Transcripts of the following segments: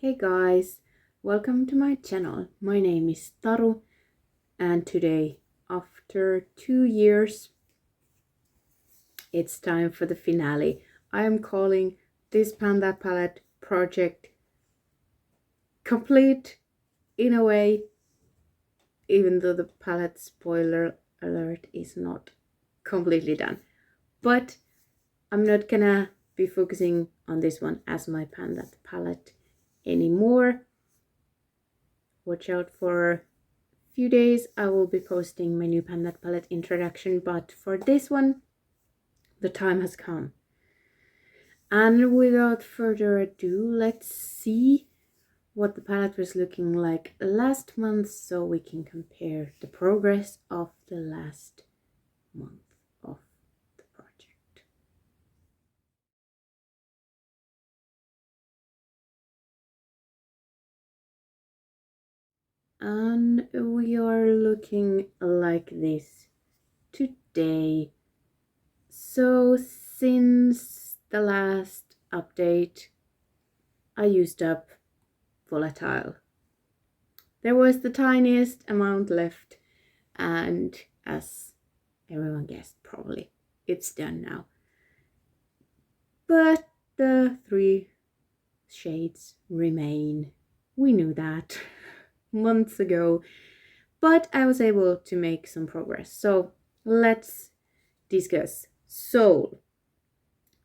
Hey guys, welcome to my channel. My name is Taru and today, after 2 years, it's time for the finale. I am calling this Panda palette project complete in a way, even though the palette, spoiler alert, is not completely done. But I'm not gonna be focusing on this one as my Panda palette anymore. Watch out for a few days. I will be posting my new Panda palette introduction, but for this one, the time has come. And without further ado, let's see what the palette was looking like last month so we can compare the progress of the last month of the project. And we are looking like this today. So since the last update, I used up Volatile. There was the tiniest amount left, and as everyone guessed, probably it's done now. But the 3 shades remain. We knew that months ago, but I was able to make some progress. So let's discuss Soul.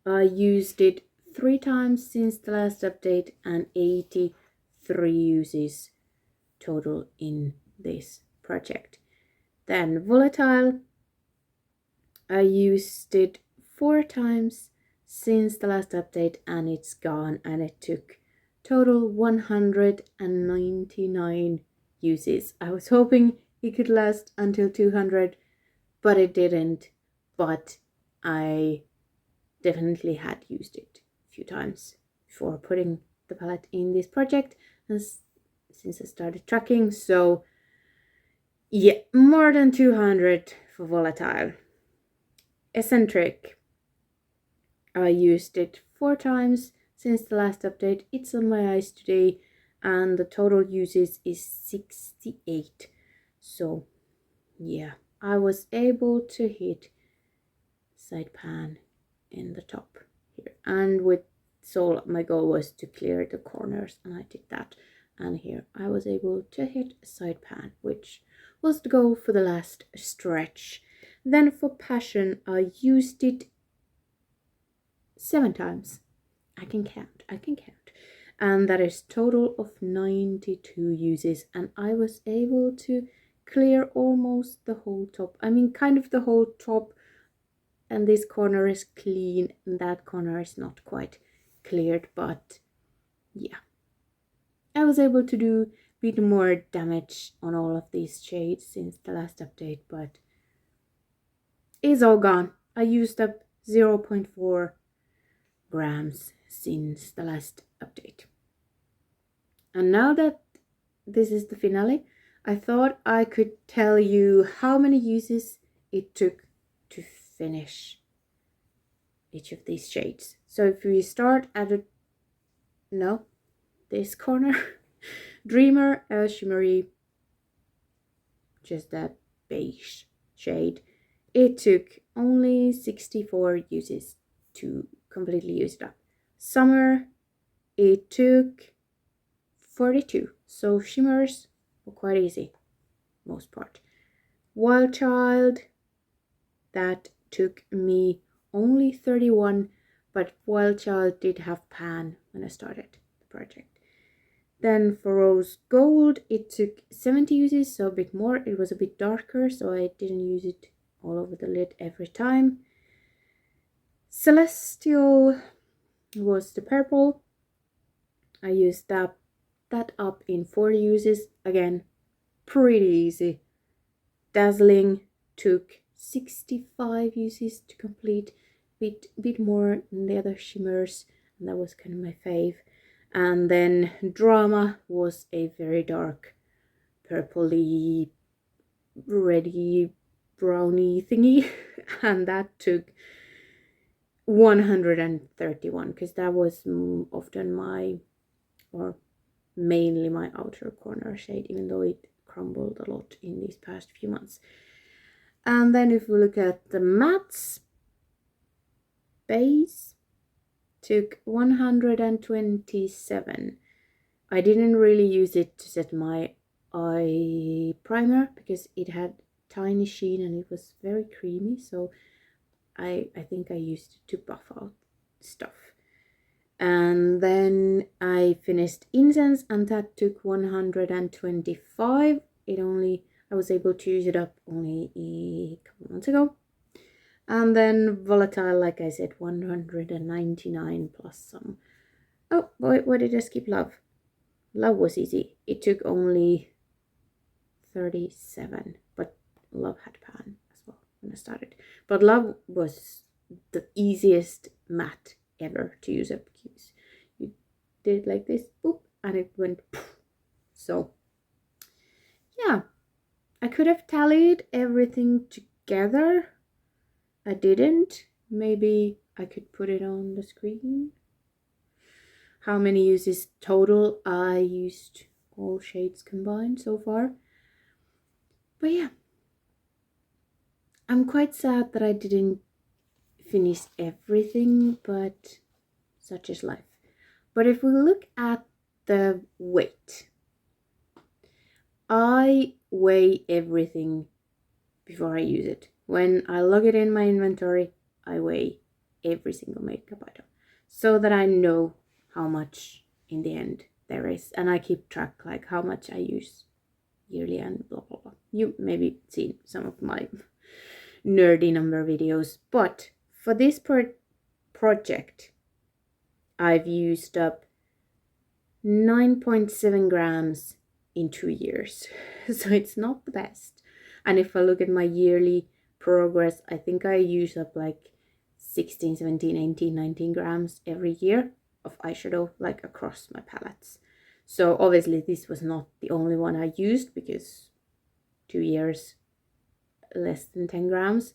I used it 3 times since the last update and 83 uses total in this project. Then Volatile, I used it 4 times since the last update and it's gone, and it took total 199 uses. I was hoping it could last until 200, but it didn't. But I definitely had used it a few times before putting the palette in this project, and since I started tracking. So yeah, more than 200 for Volatile. Eccentric, I used it 4 times since the last update. It's on my eyes today and the total uses is 68. So yeah, I was able to hit side pan in the top here. And with Soul, my goal was to clear the corners, and I did that. And here I was able to hit a side pan, which was the goal for the last stretch. Then for Passion, I used it 7 times. I can count. And that is total of 92 uses, and I was able to clear almost the whole top. I mean, kind of the whole top, and this corner is clean and that corner is not quite cleared, but yeah, I was able to do a bit more damage on all of these shades since the last update, but it's all gone. I used up 0.4 grams since the last update. And now that this is the finale, I thought I could tell you how many uses it took to finish each of these shades. So if we start at this corner, Dreamer, Shimmery, just that beige shade, it took only 64 uses to completely use it up. Summer, it took 42. So shimmers were quite easy, most part. Wild Child, that took me only 31, but Wild Child did have pan when I started the project. Then for Rose Gold, it took 70 uses, so a bit more. It was a bit darker, so I didn't use it all over the lid every time. Celestial was the purple. I used that up in 4 uses. Again, pretty easy. Dazzling took 65 uses to complete, bit more than the other shimmers, and that was kind of my fave. And then Drama was a very dark purpley, reddy, browny thingy, and that took 131, because that was often my, or mainly my outer corner shade, even though it crumbled a lot in these past few months. And then if we look at the mattes, base took 127. I didn't really use it to set my eye primer because it had tiny sheen and it was very creamy, so I think I used it to buff out stuff. And then I finished incense, and that took 125. I was able to use it up only a couple months ago. And then volatile, like I said, 199 plus some. Oh boy, why did I skip love? Love was easy. It took only 37, but love had pan as well when I started. But love was the easiest matte ever to use up because you did like this, boop, and it went poof. So yeah, I could have tallied everything together. I didn't. Maybe I could put it on the screen. How many uses total I used, all shades combined so far. But yeah, I'm quite sad that I didn't finish everything, but such is life. But if we look at the weight, I weigh everything before I use it. When I log it in my inventory, I weigh every single makeup item so that I know how much in the end there is, and I keep track like how much I use yearly and blah blah blah. You maybe seen some of my nerdy number videos, but for this project I've used up 9.7 grams in 2 years, so it's not the best. And if I look at my yearly progress, I think I use up like 16, 17, 18, 19 grams every year of eyeshadow, like across my palettes. So obviously this was not the only one I used, because 2 years less than 10 grams,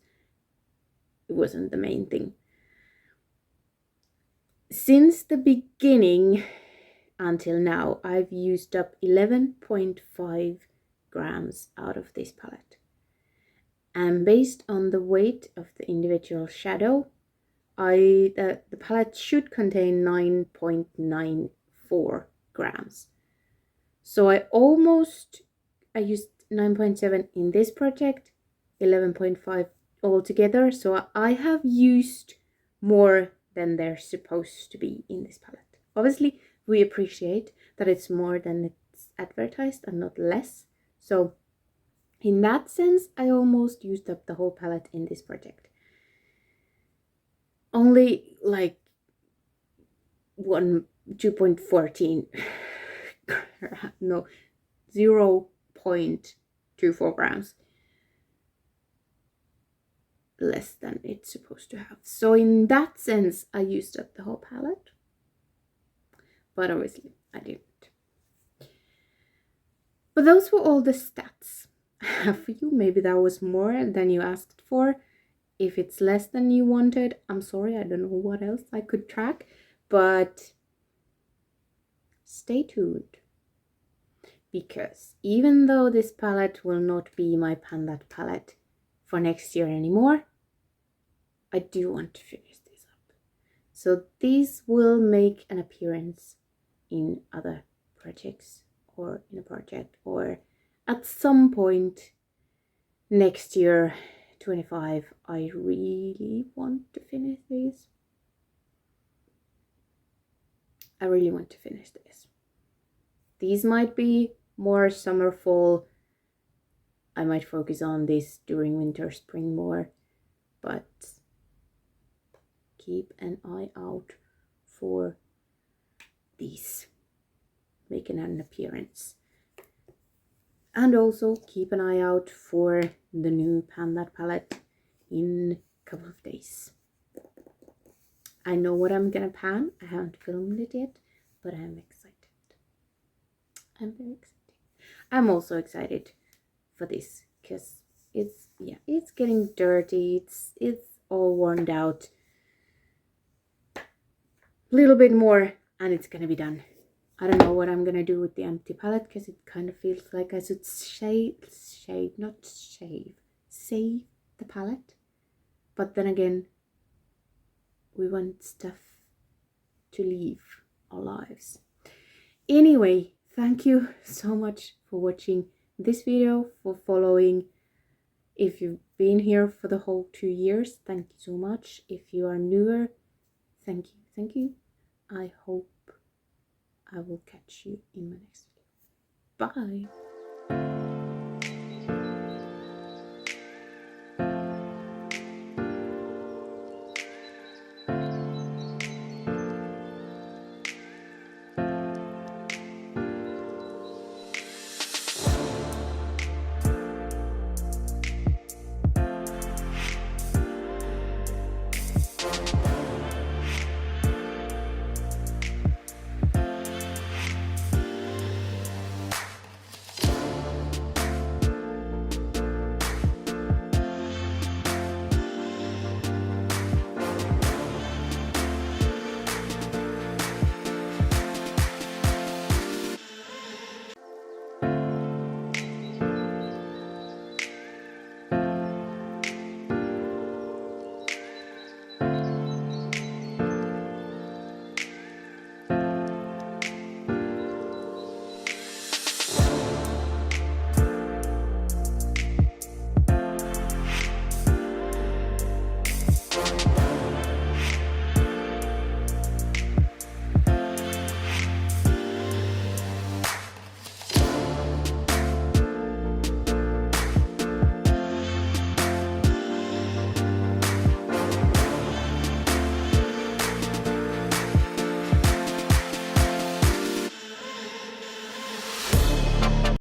it wasn't the main thing. Since the beginning until now, I've used up 11.5 grams out of this palette. And based on the weight of the individual shadow, the palette should contain 9.94 grams. So I used 9.7 in this project, 11.5 altogether. So I have used more than they're supposed to be in this palette. Obviously, we appreciate that it's more than it's advertised and not less. So in that sense, I almost used up the whole palette in this project. Only like 2.14 no, 0.24 grams less than it's supposed to have. So in that sense, I used up the whole palette, but obviously I didn't. But those were all the stats. For you, maybe that was more than you asked for. If it's less than you wanted, I'm sorry, I don't know what else I could track, but stay tuned. Because even though this palette will not be my Panda palette for next year anymore, I do want to finish this up. So these will make an appearance in other projects, or in a project, or at some point next year, 25, I really want to finish these. I really want to finish this. These might be more summer, fall. I might focus on this during winter, spring more, but keep an eye out for these making an appearance. And also keep an eye out for the new Panda palette in a couple of days. I know what I'm gonna pan. I haven't filmed it yet, but I'm excited. I'm very excited. I'm also excited for this because it's getting dirty. It's all worn out. A little bit more and it's gonna be done. I don't know what I'm gonna do with the empty palette, because it kind of feels like I should save the palette. But then again, we want stuff to leave our lives. Anyway, thank you so much for watching this video, for following. If you've been here for the whole 2 years, thank you so much. If you are newer, thank you. I hope I will catch you in my next video. Bye.